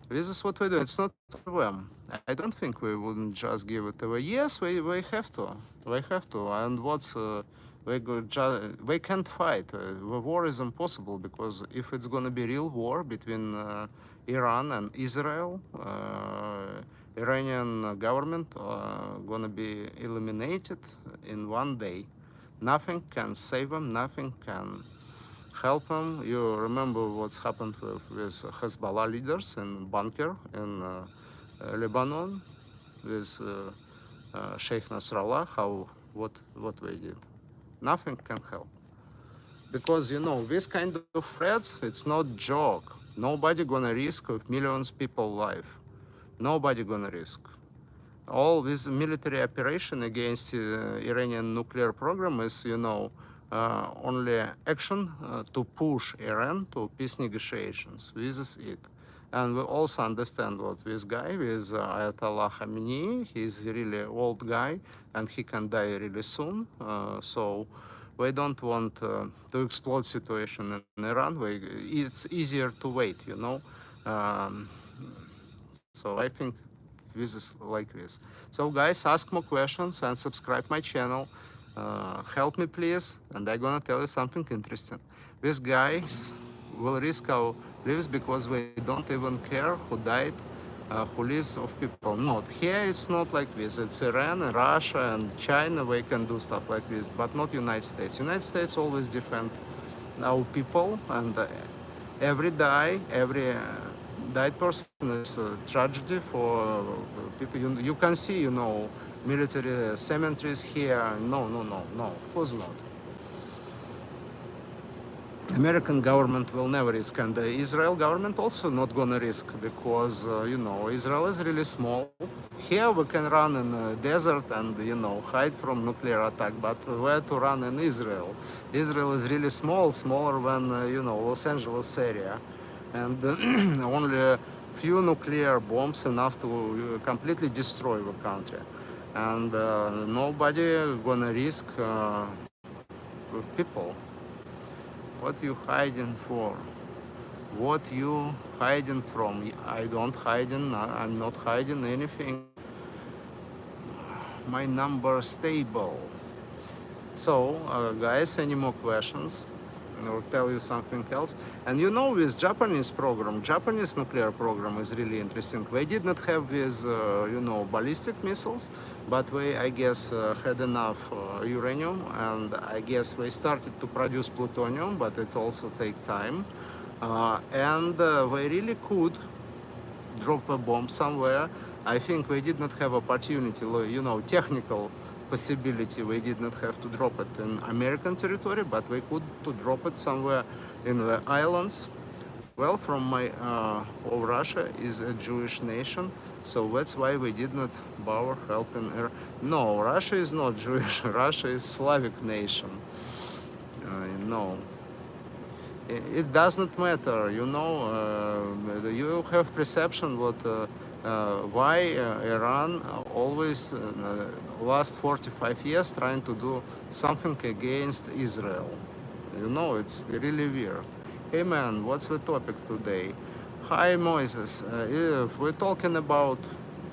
Speaker 1: this is what we do. It's not overwhelm. I don't think we wouldn't just give it away. Yes, we have to. We have to. And what's we can't fight. The war is impossible because if it's going to be real war between Iran and Israel, Iranian government going to be eliminated in one day. Nothing can save them. Nothing can help them. You remember what's happened with Hezbollah leaders in bunker in Lebanon with Sheikh Nasrallah? How what we did? Nothing can help because this kind of threats. It's not joke. Nobody gonna risk of millions people life. Nobody gonna risk. All this military operation against Iranian nuclear program is, only action to push Iran to peace negotiations. This is it. And we also understand what this guy with Ayatollah Khamenei, he's really old guy and he can die really soon. So we don't want to explode situation in Iran. It's easier to wait. Um, so I think this is like this. So guys, ask more questions and subscribe my channel. Help me please, and I'm gonna tell you something interesting. These guys will risk our lives because we don't even care who died, who lives of people. Not here. It's not like this. It's Iran, and Russia, and China. We can do stuff like this, but not United States. United States always defend our people, and every died person is a tragedy for people. You can see, military cemeteries here. No, no, no, no, of course not. American government will never risk, and the Israel government also not gonna risk because Israel is really small. Here we can run in the desert and hide from nuclear attack, but where to run in Israel? Israel is really small, smaller than Los Angeles area, and only few nuclear bombs enough to completely destroy the country, and nobody gonna risk with people. What you hiding for? What you hiding from? I don't hiding. I'm not hiding anything. My number stable. So, guys, any more questions? Or tell you something else. And with Japanese program, Japanese nuclear program is really interesting. They did not have these, ballistic missiles, but they, I guess, had enough uranium, and I guess they started to produce plutonium, but it also take time. And they really could drop a bomb somewhere. I think we did not have opportunity, technical possibility. We did not have to drop it in American territory, but we could to drop it somewhere in the islands. Well, from my Russia is a Jewish nation, so that's why we did not bother helping. No, Russia is not Jewish. Russia is Slavic nation. No. It doesn't matter, you have perception what why Iran always last 45 years trying to do something against Israel. It's really weird. Hey man, what's the topic today? Hi Moises, if we're talking about,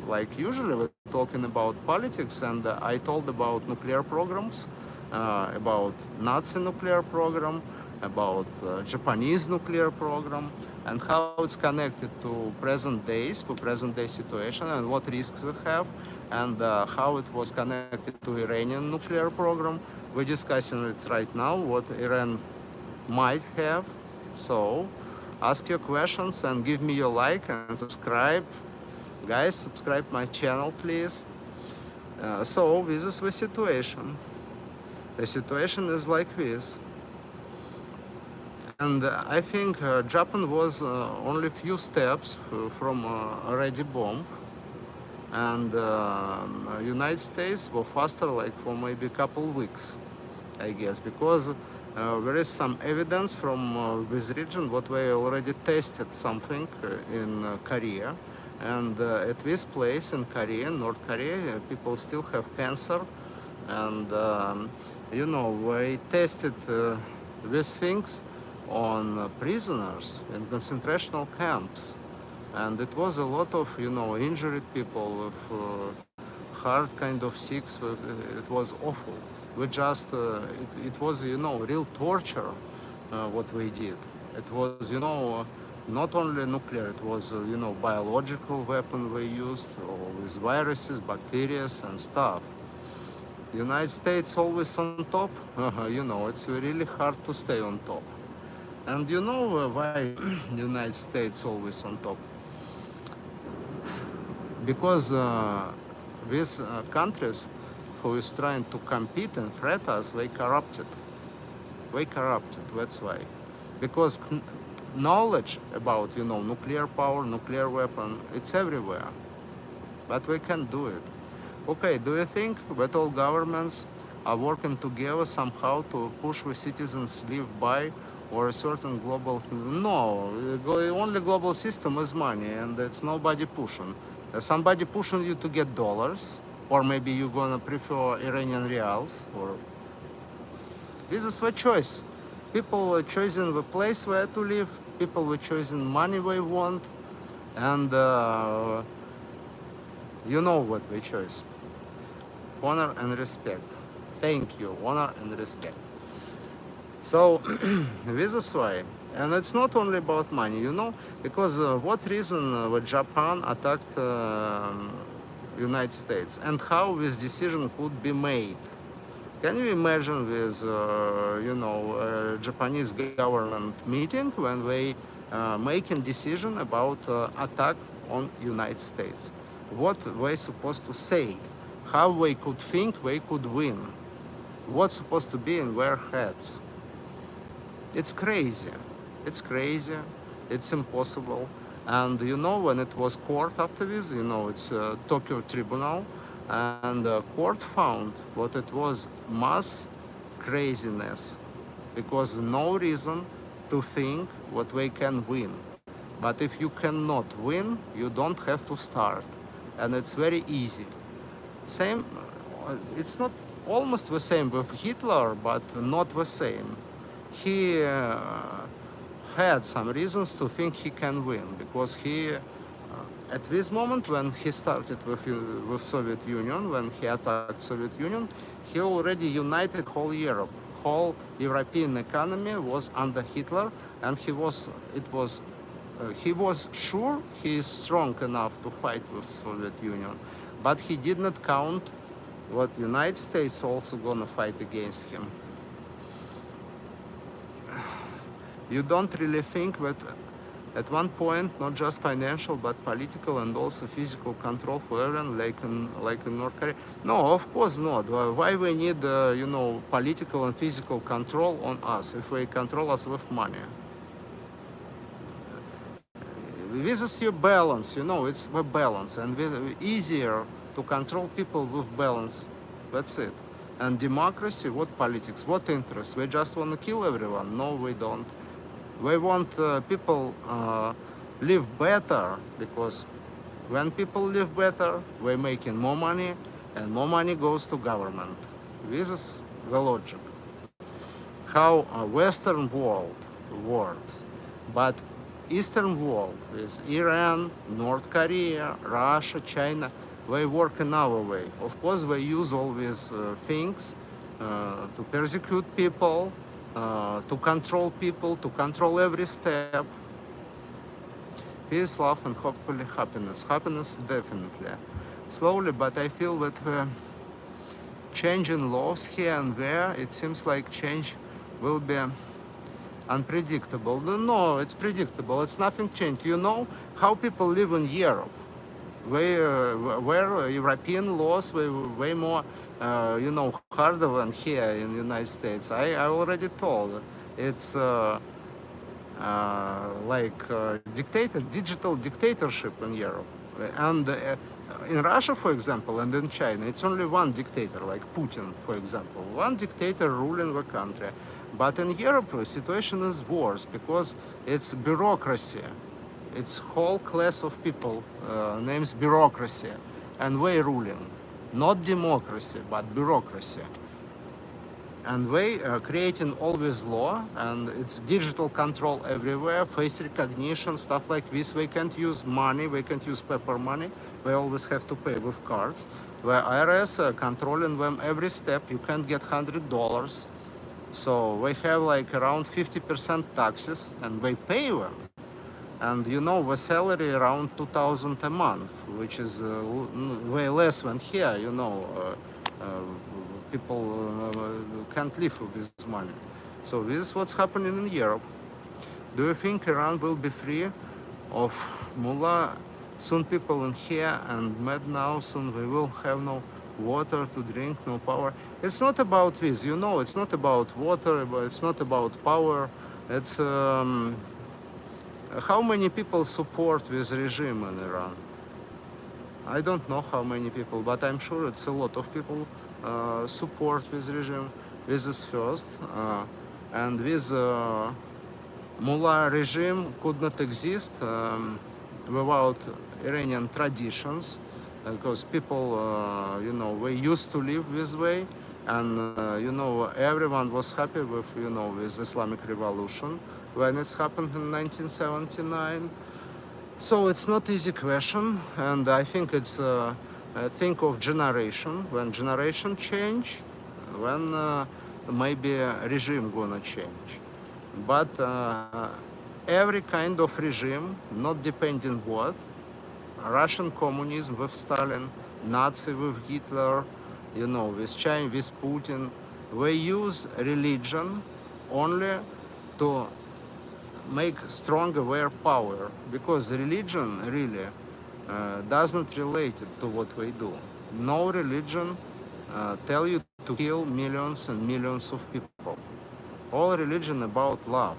Speaker 1: like usually we're talking about politics, and I told about nuclear programs, about Nazi nuclear program, about Japanese nuclear program, and how it's connected to present day situation, and what risks we have, and how it was connected to Iranian nuclear program. We're discussing it right now, what Iran might have. So ask your questions and give me your like and subscribe. Guys, subscribe my channel, please. So this is the situation. The situation is like this. And I think Japan was only few steps from a ready bomb, and United States were faster, like for maybe a couple weeks, I guess, because there is some evidence from this region what we already tested something in Korea, and at this place in Korea, North Korea, people still have cancer, and We tested these things on prisoners in concentration camps, and it was a lot of injured people with heart kind of sick. It was awful. We just it was real torture what we did. It was not only nuclear. It was biological weapon we used with viruses, bacteria, and stuff. United States always on top. It's really hard to stay on top. And you know why United States always on top? Because these countries who is trying to compete and threat us, they corrupted. They corrupted. That's why. Because knowledge about nuclear power, nuclear weapon, it's everywhere. But we can't do it. Okay, do you think that all governments are working together somehow to push the citizens live by or a certain global? No, only global system is money, and it's nobody pushing. Somebody pushing you to get dollars, or maybe you're gonna prefer Iranian reals, or this is the choice. People are choosing the place where to live. People were choosing money they want, and you know what they choose. Honor and respect. Thank you. Honor and respect. So this is why. And it's not only about money, because what reason Japan attacked United States and how this decision could be made. Can you imagine with, Japanese government meeting when they making decision about attack on United States? What they supposed to say? How they could think they could win? What's supposed to be in their heads? It's crazy. It's crazy. It's impossible. And when it was court after this, it's Tokyo Tribunal, and court found what it was mass craziness, because no reason to think what they can win. But if you cannot win, you don't have to start, and it's very easy. Same, it's not almost the same with Hitler, but not the same. He had some reasons to think he can win, because he at this moment when he started with Soviet Union, when he attacked Soviet Union, he already united whole Europe. Whole European economy was under Hitler, and he was sure he is strong enough to fight with Soviet Union, but he did not count what United States also gonna fight against him. You don't really think that at one point, not just financial, but political and also physical control for everyone, like in North Korea? No, of course not. Why we need, political and physical control on us if they control us with money? This is your balance, it's the balance, and easier to control people with balance. That's it. And democracy, what politics, what interest? We just want to kill everyone? No, we don't. We want people live better, because when people live better, we're making more money, and more money goes to government. This is the logic. How a Western world works. But Eastern world with Iran, North Korea, Russia, China, they work in our way. Of course, they use all these things to persecute people, to control people, to control every step. Peace, love, and hopefully happiness. Happiness, definitely. Slowly, but I feel that changing laws here and there, it seems like change will be unpredictable. No, it's predictable. It's nothing changed. You know how people live in Europe, where European laws were way more, harder than here in the United States. I already told. It's digital dictatorship in Europe. And in Russia, for example, and in China, it's only one dictator, like Putin, for example. One dictator ruling the country. But in Europe, the situation is worse, because it's bureaucracy. It's whole class of people names bureaucracy, and they ruling. Not democracy, but bureaucracy. and they creating always law, and it's digital control everywhere, face recognition, stuff like this. They can't use money, they can't use paper money, they always have to pay with cards. The IRS controlling them every step. You can't get $100, so they have like around 50% taxes, and they pay them. And the salary around 2,000 a month, which is way less than here. People can't live with this money. So this is what's happening in Europe. Do you think Iran will be free of mullah? Soon people in here and mad now. Soon we will have no water to drink, no power. It's not about this. It's not about water. It's not about power. It's how many people support this regime in Iran? I don't know how many people, but I'm sure it's a lot of people support this regime. This is first. And this mullah regime could not exist without Iranian traditions, because people, they used to live this way, and everyone was happy with, with Islamic Revolution when it's happened in 1979. So it's not easy question, and I think it's a thing of generation. When generation change, when maybe a regime gonna change. But every kind of regime, not depending what, Russian communism with Stalin, Nazi with Hitler, with China, with Putin, they use religion only to make stronger their power, because religion really does not relate to what we do. No religion tell you to kill millions and millions of people. All religion about love,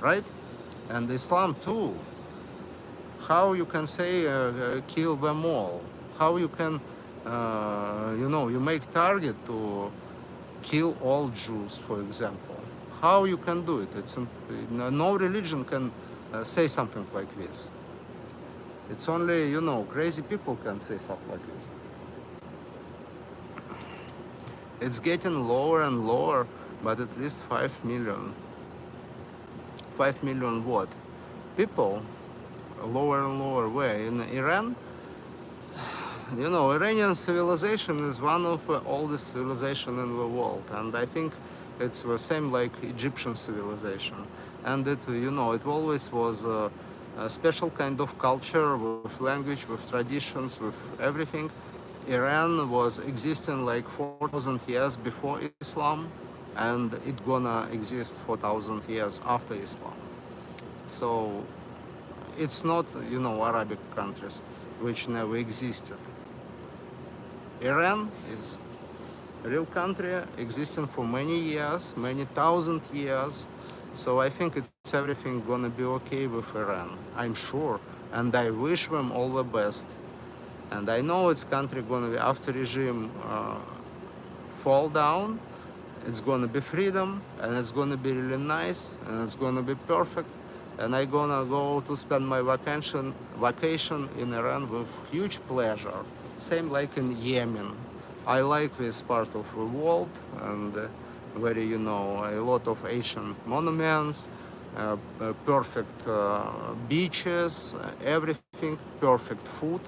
Speaker 1: right? And Islam too. How you can say kill them all? How you can, you make target to kill all Jews, for example? How you can do it? It's no religion can say something like this. It's only crazy people can say stuff like this. It's getting lower and lower, but at least 5 million. 5 million what? People, lower and lower way. In Iran, Iranian civilization is one of the oldest civilization in the world, and I think it's the same like Egyptian civilization. And it always was a special kind of culture with language, with traditions, with everything. Iran was existing like 4,000 years before Islam, and it gonna exist 4,000 years after Islam. So it's not, Arabic countries which never existed. Iran is a real country existing for many years, many thousand years. So I think it's everything gonna be okay with Iran, I'm sure, and I wish them all the best. And I know it's country gonna be, after regime fall down, it's gonna be freedom, and it's gonna be really nice, and it's gonna be perfect. And I'm gonna go to spend my vacation in Iran with huge pleasure. Same like in Yemen. I like this part of the world, and very, a lot of Asian monuments, perfect beaches, everything, perfect food.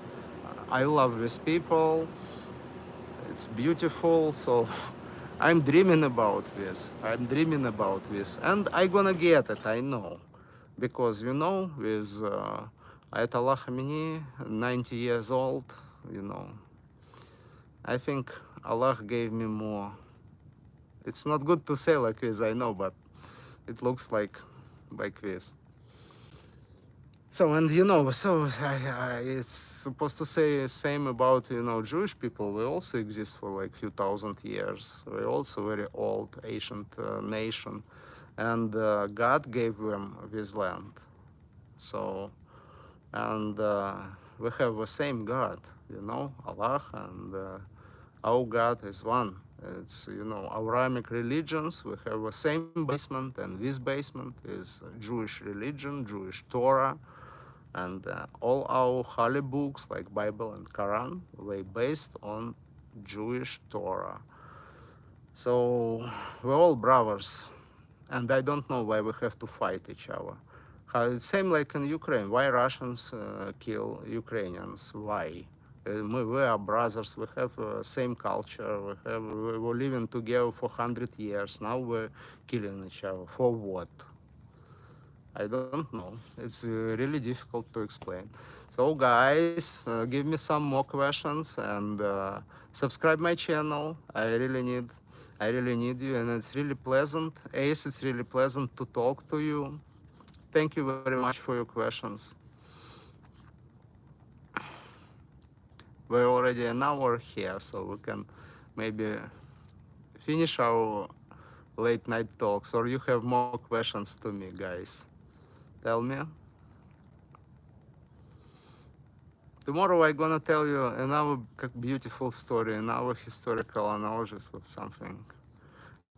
Speaker 1: I love these people. It's beautiful. So I'm dreaming about this. I'm dreaming about this, and I'm gonna get it. I know, because with Ayatollah Khamenei, 90 years old, I think Allah gave me more. It's not good to say like this, I know, but it looks like this. So, and so it's supposed to say same about Jewish people. We also exist for like few thousand years. We're also very old, ancient nation, and God gave them this land. So, and we have the same God, Allah, and our God is one. It's Abrahamic religions. We have the same basement, and this basement is Jewish religion, Jewish Torah. And all our holy books like Bible and Quran were based on Jewish Torah. So we're all brothers, and I don't know why we have to fight each other. How, it's same like in Ukraine. Why Russians kill Ukrainians? Why? We are brothers. We have same culture. We were living together for 100 years. Now we're killing each other. For what? I don't know. It's really difficult to explain. So, guys, give me some more questions and subscribe my channel. I really need you, and it's really pleasant. Ace, it's really pleasant to talk to you. Thank you very much for your questions. We're already an hour here, so we can maybe finish our late night talks, or you have more questions to me, guys. Tell me. Tomorrow I'm gonna tell you another beautiful story, another historical analogies with something.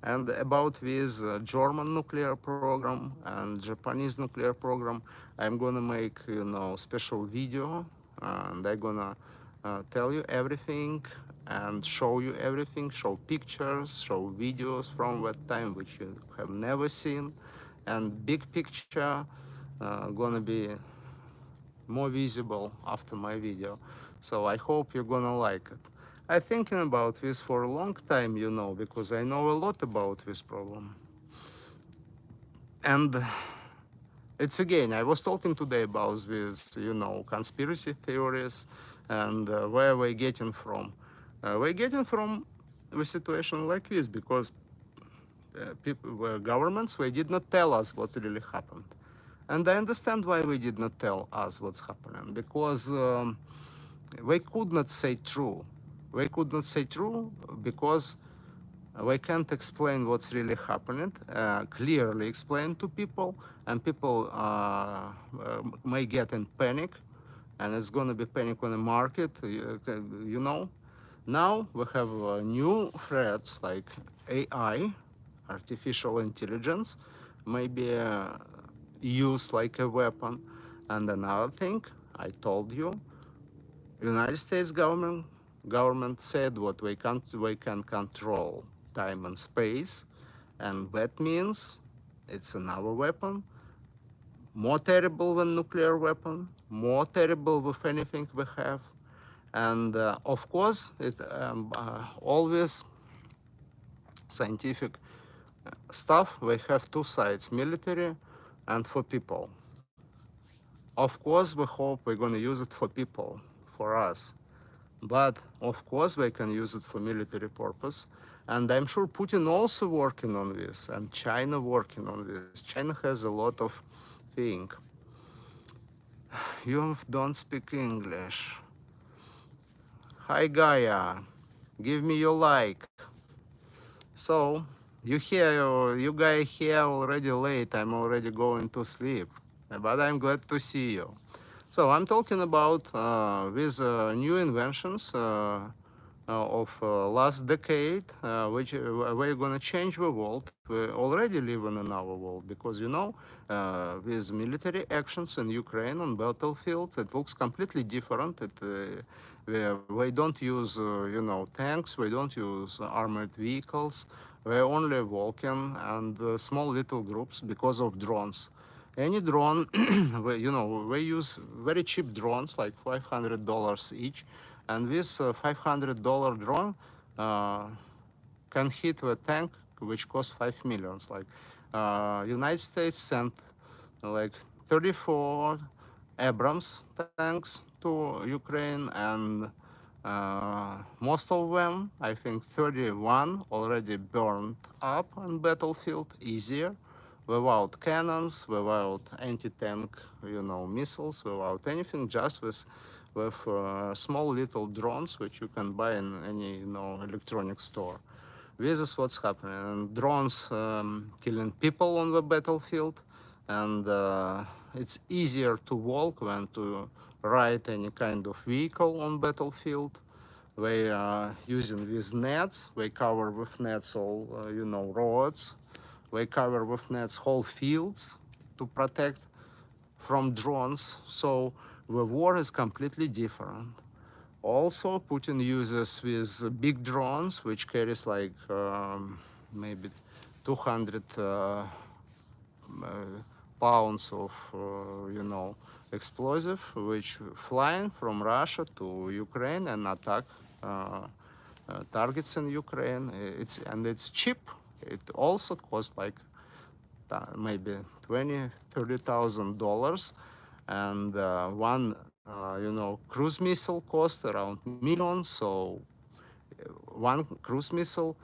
Speaker 1: And about this German nuclear program and Japanese nuclear program, I'm gonna make special video, and I'm gonna tell you everything and show you everything, show pictures, show videos from that time which you have never seen, and big picture gonna be more visible after my video. So I hope you're gonna like it. I'm thinking about this for a long time, because I know a lot about this problem. And it's again, I was talking today about this, conspiracy theories and where we're getting from. We're getting from the situation like this because governments, they did not tell us what really happened. And I understand why we did not tell us what's happening, because they could not say true. They could not say true because they can't explain what's really happening, clearly explain to people, and people may get in panic, and it's going to be panic on the market, you know. Now we have new threats like AI, artificial intelligence, maybe used like a weapon. And another thing, I told you, United States government said what we can control time and space, and that means it's another weapon, more terrible than nuclear weapon, more terrible with anything we have. And of course, it always scientific stuff. We have two sides: military and for people. Of course, we hope we're going to use it for people, for us. But of course, we can use it for military purpose. And I'm sure Putin also working on this, and China working on this. China has a lot of thing. You don't speak English. Hi Gaia, give me your like. So you guys here already late. I'm already going to sleep, but I'm glad to see you. So I'm talking about these new inventions of last decade, which we're gonna change the world. We already live in another world because with military actions in Ukraine on battlefields, it looks completely different. We don't use tanks. We don't use armored vehicles. We're only walking and small little groups because of drones. Any drone, we use very cheap drones, like $500 each, and this $500 drone uh, can hit a tank which costs 5 millions. Like United States sent like 34 Abrams tanks to Ukraine, and most of them, I think 31, already burned up on battlefield easier, without cannons, without anti-tank, missiles, without anything, just with small little drones which you can buy in any electronic store. This is what's happening. And drones killing people on the battlefield, and it's easier to walk than to ride any kind of vehicle on battlefield. They are using these nets. They cover with nets all, roads. They cover with nets whole fields to protect from drones. So the war is completely different. Also, Putin uses with big drones, which carries like maybe 200 pounds of, explosive, which flying from Russia to Ukraine and attack targets in Ukraine. It's cheap. It also costs like maybe 20, $30,000, and one cruise missile cost around million. So one cruise missile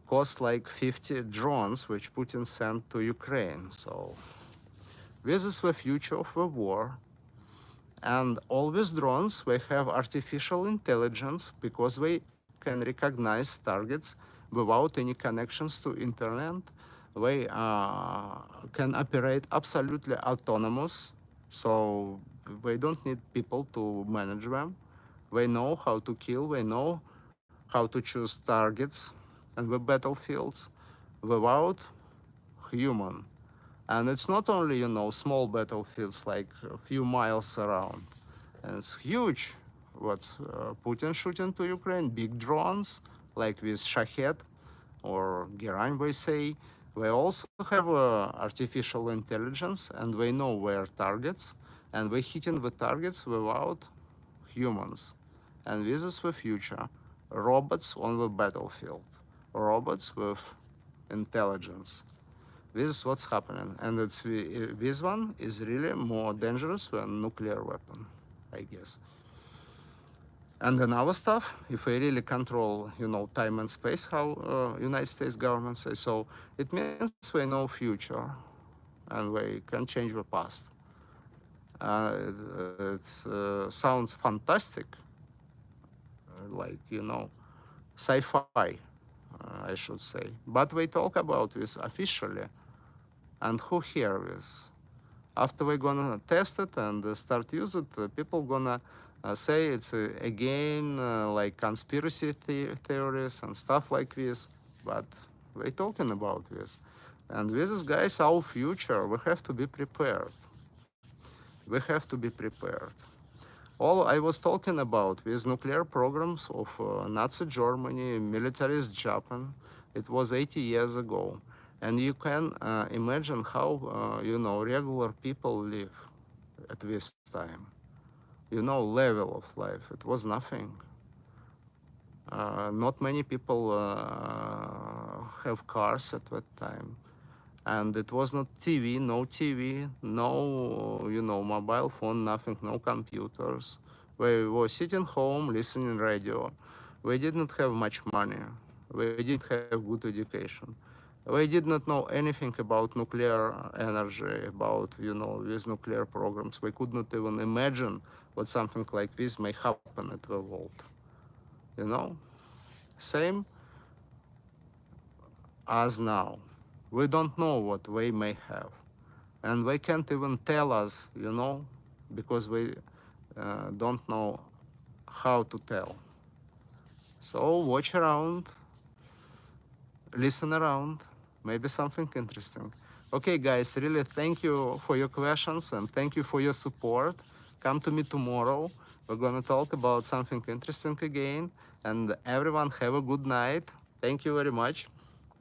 Speaker 1: cost like 50 drones, which Putin sent to Ukraine. So this is the future of the war. And all these drones, they have artificial intelligence because they can recognize targets without any connections to internet. They can operate absolutely autonomous, so they don't need people to manage them. They know how to kill, they know how to choose targets and the battlefields without human. And it's not only, small battlefields like a few miles around. And it's huge what Putin shooting to Ukraine, big drones like with Shahed or Geran, they say. They also have artificial intelligence and they know their targets and they hitting the targets without humans. And this is the future. Robots on the battlefield. Robots with intelligence. This is what's happening, and this one is really more dangerous than nuclear weapon, I guess. And another stuff, if we really control, time and space, how United States government says so, it means we know future, and we can change the past. It sounds fantastic, like sci-fi, I should say. But we talk about this officially, and who hear this? After we're gonna test it and start use it, people gonna say it's again like conspiracy theories and stuff like this. But we're talking about this, and this is, guys, our future. We have to be prepared. We have to be prepared. All I was talking about with nuclear programs of Nazi Germany, militarist Japan, it was 80 years ago. And you can imagine how, regular people live at this time. Level of life, it was nothing. Not many people have cars at that time. And it was not TV, no TV, no, mobile phone, nothing, no computers. We were sitting home, listening radio. We did not have much money. We didn't have good education. We did not know anything about nuclear energy, about, these nuclear programs. We could not even imagine what something like this may happen at the world. Same as now. We don't know what we may have. And they can't even tell us, because we don't know how to tell. So watch around, listen around, maybe something interesting. Okay, guys, really thank you for your questions and thank you for your support. Come to me tomorrow. We're gonna talk about something interesting again. And everyone have a good night. Thank you very much.